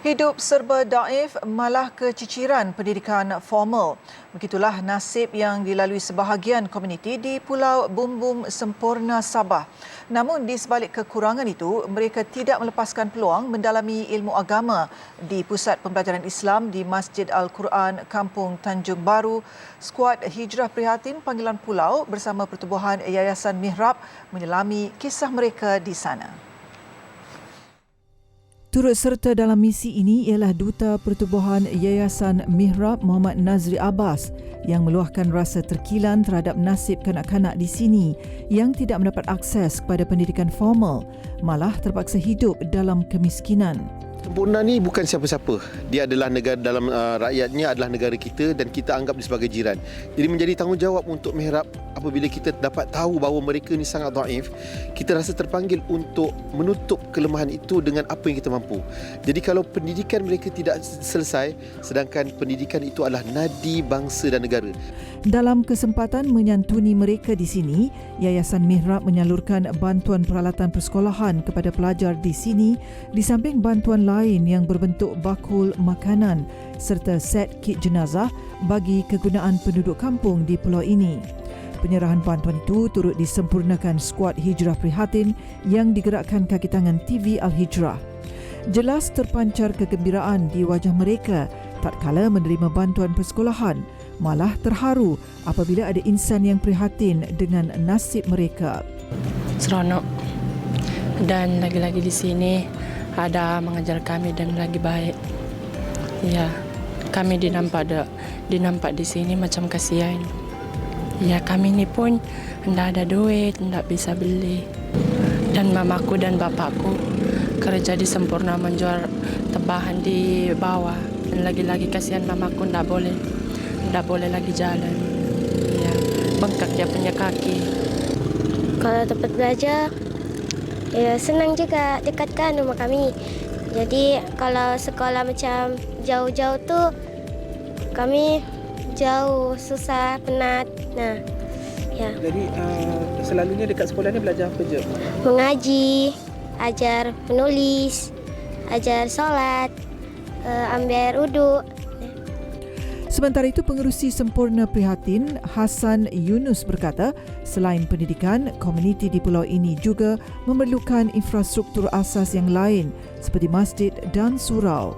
Hidup serba daif malah keciciran pendidikan formal. Begitulah nasib yang dilalui sebahagian komuniti di Pulau Bumbung Sempurna, Sabah. Namun di sebalik kekurangan itu, mereka tidak melepaskan peluang mendalami ilmu agama di Pusat Pembelajaran Islam di Masjid Al-Quran Kampung Tanjung Baru. Skuad Hijrah Prihatin Panggilan Pulau bersama Pertubuhan Yayasan Mihrab menyelami kisah mereka di sana. Turut serta dalam misi ini ialah Duta Pertubuhan Yayasan Mihrab Muhammad Nazri Abbas yang meluahkan rasa terkilan terhadap nasib kanak-kanak di sini yang tidak mendapat akses kepada pendidikan formal, malah terpaksa hidup dalam kemiskinan. Sempurna ni bukan siapa-siapa. Dia adalah negara dalam rakyatnya adalah negara kita dan kita anggap dia sebagai jiran. Jadi menjadi tanggungjawab untuk Mihrab apabila kita dapat tahu bahawa mereka ni sangat dhaif, kita rasa terpanggil untuk menutup kelemahan itu dengan apa yang kita mampu. Jadi kalau pendidikan mereka tidak selesai, sedangkan pendidikan itu adalah nadi bangsa dan negara. Dalam kesempatan menyantuni mereka di sini, Yayasan Mihrab menyalurkan bantuan peralatan persekolahan kepada pelajar di sini di samping bantuan lain yang berbentuk bakul makanan serta set kit jenazah bagi kegunaan penduduk kampung di pulau ini. Penyerahan bantuan itu turut disempurnakan skuad Hijrah Prihatin yang digerakkan kaki tangan TV Al-Hijrah. Jelas terpancar kegembiraan di wajah mereka tatkala menerima bantuan persekolahan, malah terharu apabila ada insan yang prihatin dengan nasib mereka. Seronok, dan lagi-lagi di sini ada mengajar kami dan lagi baik. Ya, kami dinampak di sini macam kasihan. Ya, kami ni pun tidak ada duit, tidak bisa beli. Dan mamaku dan bapakku kerja di Sempurna menjual tebahan di bawah. Dan lagi-lagi kasihan mamaku tidak boleh lagi jalan. Ya, bengkak dia punya kaki. Kalau tempat belajar, ya senang juga dekatkan rumah kami. Jadi kalau sekolah macam jauh-jauh tu kami jauh, susah, penat. Nah, ya. Jadi selalunya dekat sekolah ni belajar apa je? Mengaji, ajar menulis, ajar solat, ambil wuduk. Sementara itu, Pengerusi Sempurna Prihatin Hasan Yunus berkata, selain pendidikan, komuniti di pulau ini juga memerlukan infrastruktur asas yang lain seperti masjid dan surau.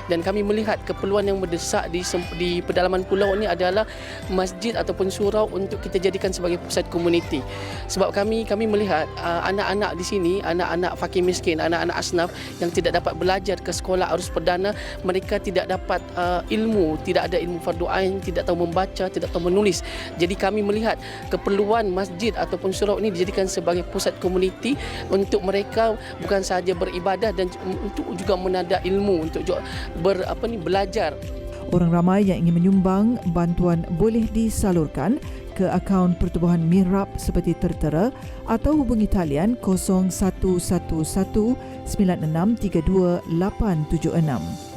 Dan kami melihat keperluan yang mendesak di pedalaman pulau ini adalah masjid ataupun surau untuk kita jadikan sebagai pusat komuniti. Sebab kami melihat anak-anak di sini, anak-anak fakir miskin, anak-anak asnaf yang tidak dapat belajar ke sekolah arus perdana, mereka tidak dapat ilmu, tidak ada ilmu fardu ain, tidak tahu membaca, tidak tahu menulis. Jadi kami melihat keperluan masjid ataupun surau ini dijadikan sebagai pusat komuniti untuk mereka bukan sahaja beribadah dan untuk juga menada ilmu, untuk belajar. Orang ramai yang ingin menyumbang bantuan boleh disalurkan ke akaun Pertubuhan Mihrab seperti tertera atau hubungi talian 0111 9632 876.